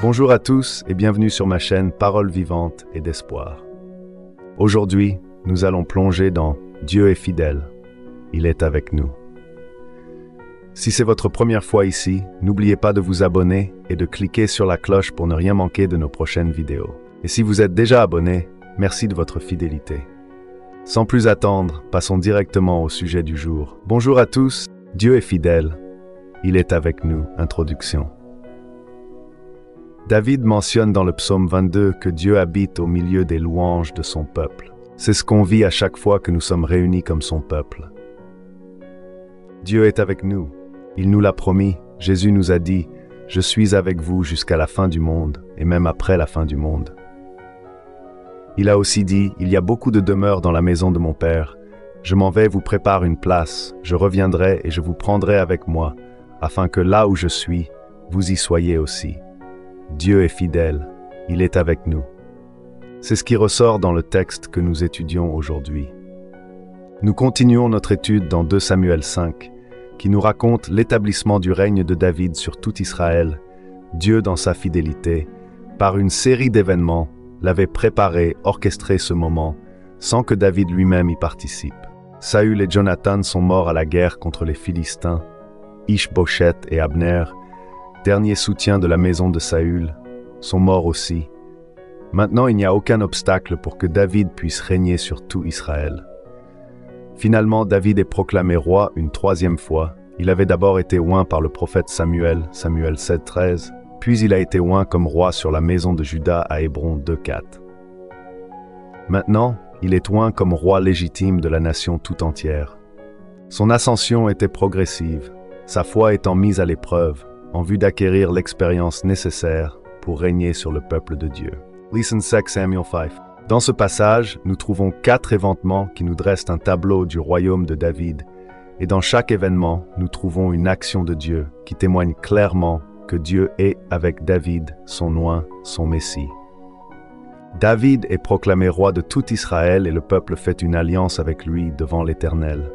Bonjour à tous et bienvenue sur ma chaîne Paroles vivantes et d'espoir. Aujourd'hui, nous allons plonger dans Dieu est fidèle, il est avec nous. Si c'est votre première fois ici, n'oubliez pas de vous abonner et de cliquer sur la cloche pour ne rien manquer de nos prochaines vidéos. Et si vous êtes déjà abonné, merci de votre fidélité. Sans plus attendre, passons directement au sujet du jour. Bonjour à tous, Dieu est fidèle, il est avec nous. Introduction. David mentionne dans le psaume 22 que Dieu habite au milieu des louanges de son peuple. C'est ce qu'on vit à chaque fois que nous sommes réunis comme son peuple. Dieu est avec nous. Il nous l'a promis. Jésus nous a dit « Je suis avec vous jusqu'à la fin du monde et même après la fin du monde ». Il a aussi dit « Il y a beaucoup de demeures dans la maison de mon Père. Je m'en vais vous préparer une place. Je reviendrai et je vous prendrai avec moi, afin que là où je suis, vous y soyez aussi. » Dieu est fidèle, il est avec nous. C'est ce qui ressort dans le texte que nous étudions aujourd'hui. Nous continuons notre étude dans 2 Samuel 5, qui nous raconte l'établissement du règne de David sur tout Israël. Dieu, dans sa fidélité, par une série d'événements, l'avait préparé, orchestré ce moment, sans que David lui-même y participe. Saül et Jonathan sont morts à la guerre contre les Philistins. Ish-Boshet et Abner, dernier soutien de la maison de Saül, sont morts aussi. Maintenant, il n'y a aucun obstacle pour que David puisse régner sur tout Israël. Finalement, David est proclamé roi une 3e fois. Il avait d'abord été oint par le prophète Samuel, Samuel 7:13, puis il a été oint comme roi sur la maison de Juda à Hébron 2:4. Maintenant, il est oint comme roi légitime de la nation tout entière. Son ascension était progressive, sa foi étant mise à l'épreuve, en vue d'acquérir l'expérience nécessaire pour régner sur le peuple de Dieu. Listen 2 Samuel 5. Dans ce passage, nous trouvons 4 événements qui nous dressent un tableau du royaume de David, et dans chaque événement, nous trouvons une action de Dieu qui témoigne clairement que Dieu est avec David, son oint, son Messie. David est proclamé roi de tout Israël et le peuple fait une alliance avec lui devant l'Éternel.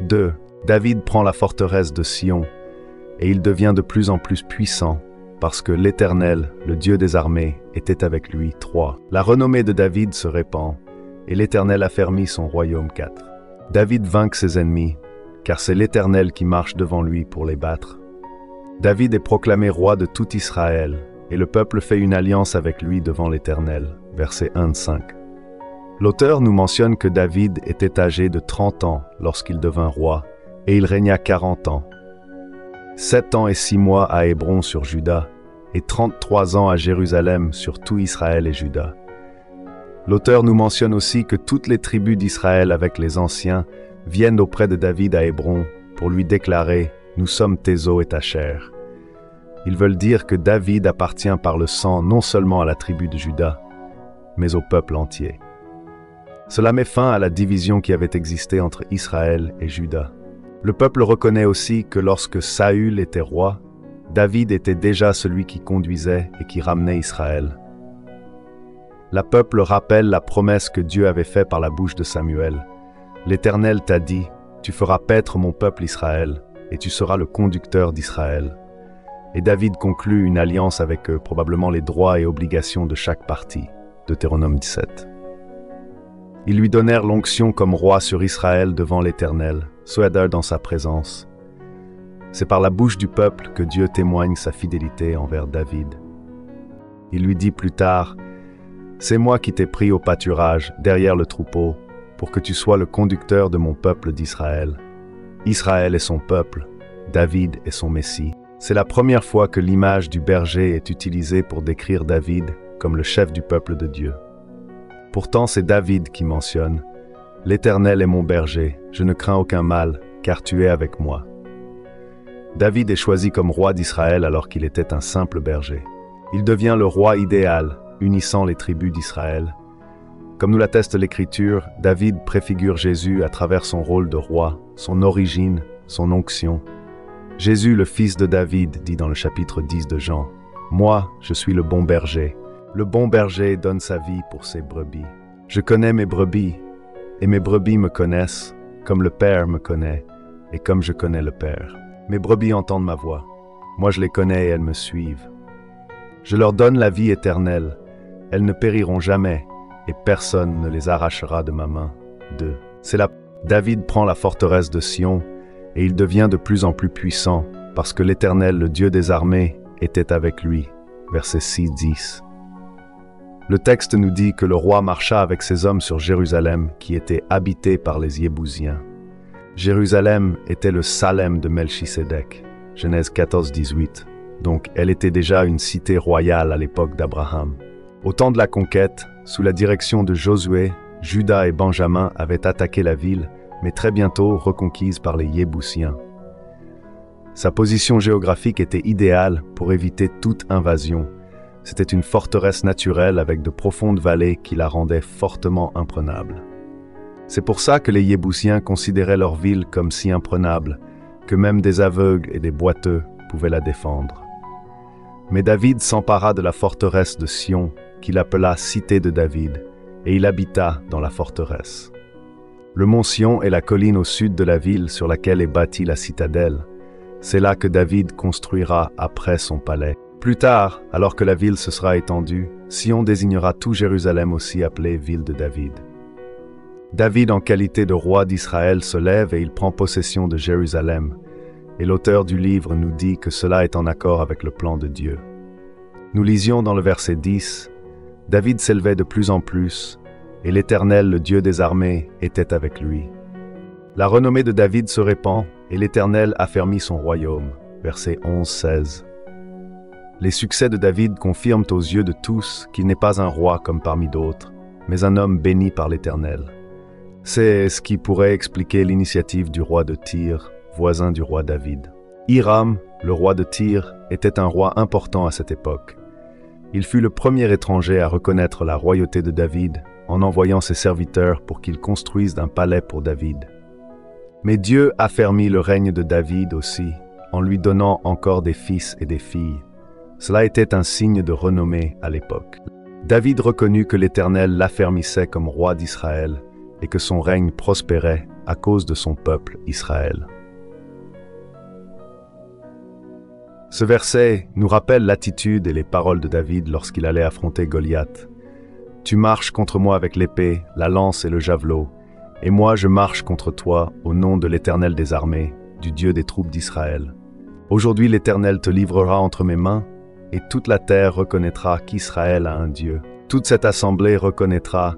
2. David prend la forteresse de Sion, et il devient de plus en plus puissant, parce que l'Éternel, le Dieu des armées, était avec lui. 3. La renommée de David se répand, et l'Éternel affermit son royaume. 4. David vainc ses ennemis, car c'est l'Éternel qui marche devant lui pour les battre. David est proclamé roi de tout Israël, et le peuple fait une alliance avec lui devant l'Éternel. Versets 1-5. L'auteur nous mentionne que David était âgé de 30 ans lorsqu'il devint roi, et il régna 40 ans. 7 ans et 6 mois à Hébron sur Juda, et 33 ans à Jérusalem sur tout Israël et Juda. L'auteur nous mentionne aussi que toutes les tribus d'Israël avec les anciens viennent auprès de David à Hébron pour lui déclarer « Nous sommes tes os et ta chair ». Ils veulent dire que David appartient par le sang non seulement à la tribu de Juda, mais au peuple entier. Cela met fin à la division qui avait existé entre Israël et Juda. Le peuple reconnaît aussi que lorsque Saül était roi, David était déjà celui qui conduisait et qui ramenait Israël. Le peuple rappelle la promesse que Dieu avait faite par la bouche de Samuel. L'Éternel t'a dit, tu feras paître mon peuple Israël, et tu seras le conducteur d'Israël. Et David conclut une alliance avec eux, probablement les droits et obligations de chaque partie. Deutéronome 17. Ils lui donnèrent l'onction comme roi sur Israël devant l'Éternel, Soeder dans sa présence. C'est par la bouche du peuple que Dieu témoigne sa fidélité envers David. Il lui dit plus tard, « C'est moi qui t'ai pris au pâturage, derrière le troupeau, pour que tu sois le conducteur de mon peuple d'Israël. Israël est son peuple, David est son Messie. » C'est la première fois que l'image du berger est utilisée pour décrire David comme le chef du peuple de Dieu. Pourtant, c'est David qui mentionne « L'Éternel est mon berger, je ne crains aucun mal, car tu es avec moi. » David est choisi comme roi d'Israël alors qu'il était un simple berger. Il devient le roi idéal, unissant les tribus d'Israël. Comme nous l'atteste l'Écriture, David préfigure Jésus à travers son rôle de roi, son origine, son onction. Jésus, le fils de David, dit dans le chapitre 10 de Jean, « Moi, je suis le bon berger. Le bon berger donne sa vie pour ses brebis. Je connais mes brebis, et mes brebis me connaissent, comme le Père me connaît, et comme je connais le Père. Mes brebis entendent ma voix. Moi je les connais et elles me suivent. Je leur donne la vie éternelle. Elles ne périront jamais, et personne ne les arrachera de ma main. 2. C'est là. David prend la forteresse de Sion, et il devient de plus en plus puissant, parce que l'Éternel, le Dieu des armées, était avec lui. Versets 6-10. Le texte nous dit que le roi marcha avec ses hommes sur Jérusalem, qui était habité par les Yébousiens. Jérusalem était le Salem de Melchisédek. Genèse 14-18. Donc, elle était déjà une cité royale à l'époque d'Abraham. Au temps de la conquête, sous la direction de Josué, Juda et Benjamin avaient attaqué la ville, mais très bientôt reconquise par les Yébousiens. Sa position géographique était idéale pour éviter toute invasion. C'était une forteresse naturelle avec de profondes vallées qui la rendaient fortement imprenable. C'est pour ça que les Yébousiens considéraient leur ville comme si imprenable, que même des aveugles et des boiteux pouvaient la défendre. Mais David s'empara de la forteresse de Sion, qu'il appela Cité de David, et il habita dans la forteresse. Le mont Sion est la colline au sud de la ville sur laquelle est bâtie la citadelle. C'est là que David construira après son palais. Plus tard, alors que la ville se sera étendue, Sion désignera tout Jérusalem aussi appelé ville de David. David, en qualité de roi d'Israël, se lève et il prend possession de Jérusalem, et l'auteur du livre nous dit que cela est en accord avec le plan de Dieu. Nous lisions dans le verset 10, « David s'élevait de plus en plus, et l'Éternel, le Dieu des armées, était avec lui. » La renommée de David se répand, et l'Éternel affermit son royaume. Verset 11-16. Les succès de David confirment aux yeux de tous qu'il n'est pas un roi comme parmi d'autres, mais un homme béni par l'Éternel. C'est ce qui pourrait expliquer l'initiative du roi de Tyr, voisin du roi David. Hiram, le roi de Tyr, était un roi important à cette époque. Il fut le premier étranger à reconnaître la royauté de David en envoyant ses serviteurs pour qu'ils construisent un palais pour David. Mais Dieu affermit le règne de David aussi, en lui donnant encore des fils et des filles. Cela était un signe de renommée à l'époque. David reconnut que l'Éternel l'affermissait comme roi d'Israël et que son règne prospérait à cause de son peuple Israël. Ce verset nous rappelle l'attitude et les paroles de David lorsqu'il allait affronter Goliath. « Tu marches contre moi avec l'épée, la lance et le javelot, et moi je marche contre toi au nom de l'Éternel des armées, du Dieu des troupes d'Israël. Aujourd'hui l'Éternel te livrera entre mes mains, et toute la terre reconnaîtra qu'Israël a un Dieu. Toute cette assemblée reconnaîtra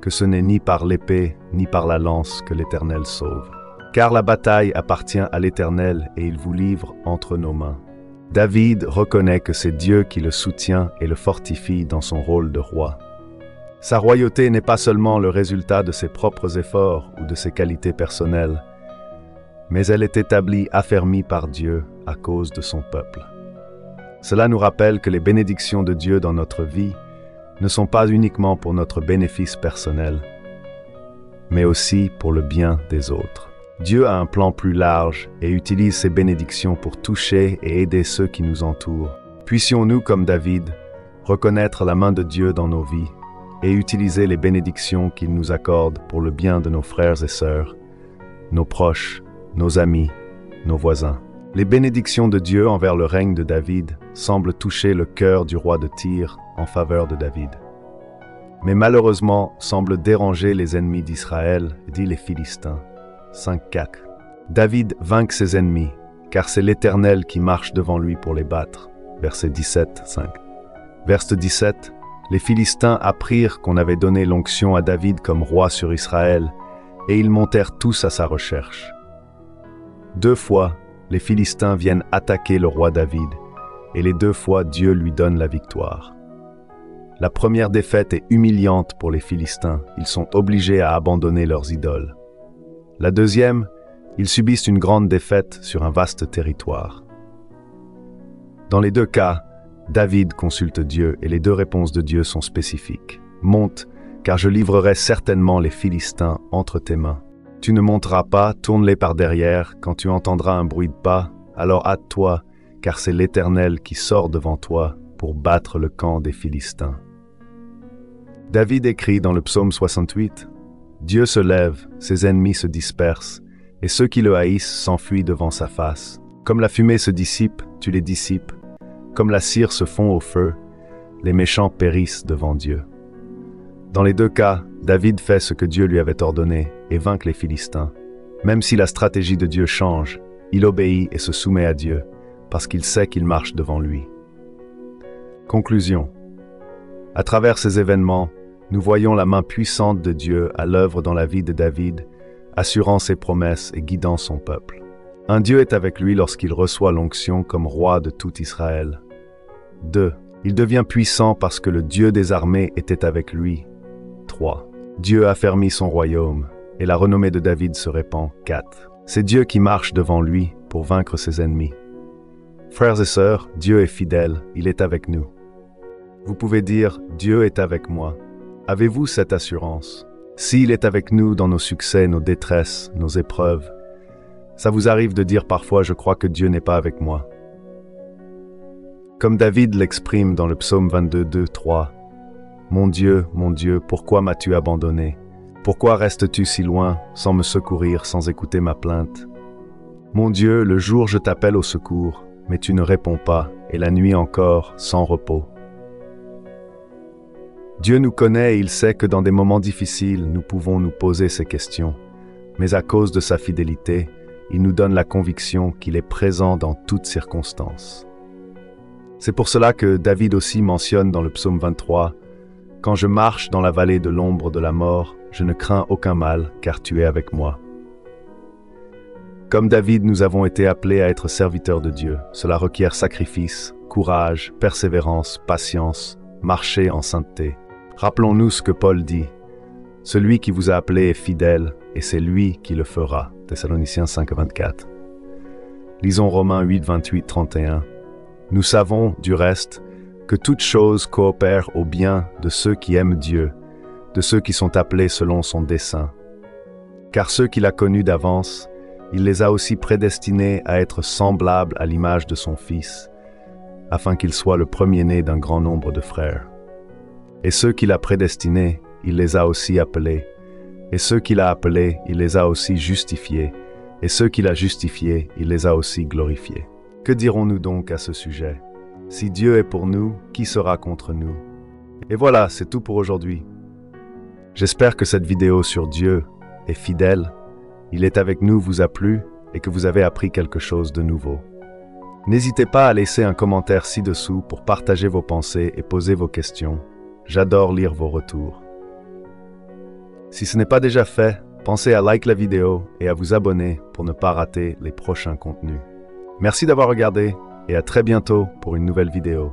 que ce n'est ni par l'épée ni par la lance que l'Éternel sauve. Car la bataille appartient à l'Éternel et il vous livre entre nos mains. » David reconnaît que c'est Dieu qui le soutient et le fortifie dans son rôle de roi. Sa royauté n'est pas seulement le résultat de ses propres efforts ou de ses qualités personnelles, mais elle est établie, affermie par Dieu à cause de son peuple. Cela nous rappelle que les bénédictions de Dieu dans notre vie ne sont pas uniquement pour notre bénéfice personnel, mais aussi pour le bien des autres. Dieu a un plan plus large et utilise ses bénédictions pour toucher et aider ceux qui nous entourent. Puissions-nous, comme David, reconnaître la main de Dieu dans nos vies et utiliser les bénédictions qu'il nous accorde pour le bien de nos frères et sœurs, nos proches, nos amis, nos voisins. Les bénédictions de Dieu envers le règne de David semblent toucher le cœur du roi de Tyr en faveur de David. Mais malheureusement semblent déranger les ennemis d'Israël, dit les Philistins. 5-4. David vainc ses ennemis, car c'est l'Éternel qui marche devant lui pour les battre. Verset 17-5. Verset 17. Les Philistins apprirent qu'on avait donné l'onction à David comme roi sur Israël, et ils montèrent tous à sa recherche. 2 fois, les Philistins viennent attaquer le roi David, et les 2 fois Dieu lui donne la victoire. La première défaite est humiliante pour les Philistins, ils sont obligés à abandonner leurs idoles. La deuxième, ils subissent une grande défaite sur un vaste territoire. Dans les 2 cas, David consulte Dieu et les 2 réponses de Dieu sont spécifiques. « Monte, car je livrerai certainement les Philistins entre tes mains. Tu ne monteras pas, tourne-les par derrière, quand tu entendras un bruit de pas, alors hâte-toi, car c'est l'Éternel qui sort devant toi pour battre le camp des Philistins. » David écrit dans le psaume 68, « Dieu se lève, ses ennemis se dispersent, et ceux qui le haïssent s'enfuient devant sa face. Comme la fumée se dissipe, tu les dissipes. Comme la cire se fond au feu, les méchants périssent devant Dieu. Dans les deux cas, David fait ce que Dieu lui avait ordonné et vainc les Philistins. Même si la stratégie de Dieu change, il obéit et se soumet à Dieu, parce qu'il sait qu'il marche devant lui. Conclusion. À travers ces événements, nous voyons la main puissante de Dieu à l'œuvre dans la vie de David, assurant ses promesses et guidant son peuple. Un Dieu est avec lui lorsqu'il reçoit l'onction comme roi de tout Israël. 2. Il devient puissant parce que le Dieu des armées était avec lui. 3. Dieu affermit son royaume, et la renommée de David se répand. 4. C'est Dieu qui marche devant lui pour vaincre ses ennemis. Frères et sœurs, Dieu est fidèle, il est avec nous. Vous pouvez dire « Dieu est avec moi ». Avez-vous cette assurance? S'il est avec nous dans nos succès, nos détresses, nos épreuves, ça vous arrive de dire parfois « Je crois que Dieu n'est pas avec moi ». Comme David l'exprime dans le psaume 22, 2, 3, « Mon Dieu, pourquoi m'as-tu abandonné? Pourquoi restes-tu si loin, sans me secourir, sans écouter ma plainte? Mon Dieu, le jour je t'appelle au secours, mais tu ne réponds pas, et la nuit encore, sans repos. » Dieu nous connaît et il sait que dans des moments difficiles, nous pouvons nous poser ces questions. Mais à cause de sa fidélité, il nous donne la conviction qu'il est présent dans toutes circonstances. C'est pour cela que David aussi mentionne dans le psaume 23 « Quand je marche dans la vallée de l'ombre de la mort, je ne crains aucun mal, car tu es avec moi. » Comme David, nous avons été appelés à être serviteurs de Dieu. Cela requiert sacrifice, courage, persévérance, patience, marcher en sainteté. Rappelons-nous ce que Paul dit. « Celui qui vous a appelé est fidèle, et c'est lui qui le fera. » Thessaloniciens 5, 24. Lisons Romains 8, 28, 31. « Nous savons, du reste, que toutes choses coopèrent au bien de ceux qui aiment Dieu, de ceux qui sont appelés selon son dessein. Car ceux qu'il a connus d'avance, il les a aussi prédestinés à être semblables à l'image de son Fils, afin qu'il soit le premier-né d'un grand nombre de frères. Et ceux qu'il a prédestinés, il les a aussi appelés. Et ceux qu'il a appelés, il les a aussi justifiés. Et ceux qu'il a justifiés, il les a aussi glorifiés. » Que dirons-nous donc à ce sujet? Si Dieu est pour nous, qui sera contre nous? Et voilà, c'est tout pour aujourd'hui. J'espère que cette vidéo sur Dieu est fidèle, il est avec nous vous a plu et que vous avez appris quelque chose de nouveau. N'hésitez pas à laisser un commentaire ci-dessous pour partager vos pensées et poser vos questions. J'adore lire vos retours. Si ce n'est pas déjà fait, pensez à liker la vidéo et à vous abonner pour ne pas rater les prochains contenus. Merci d'avoir regardé et à très bientôt pour une nouvelle vidéo.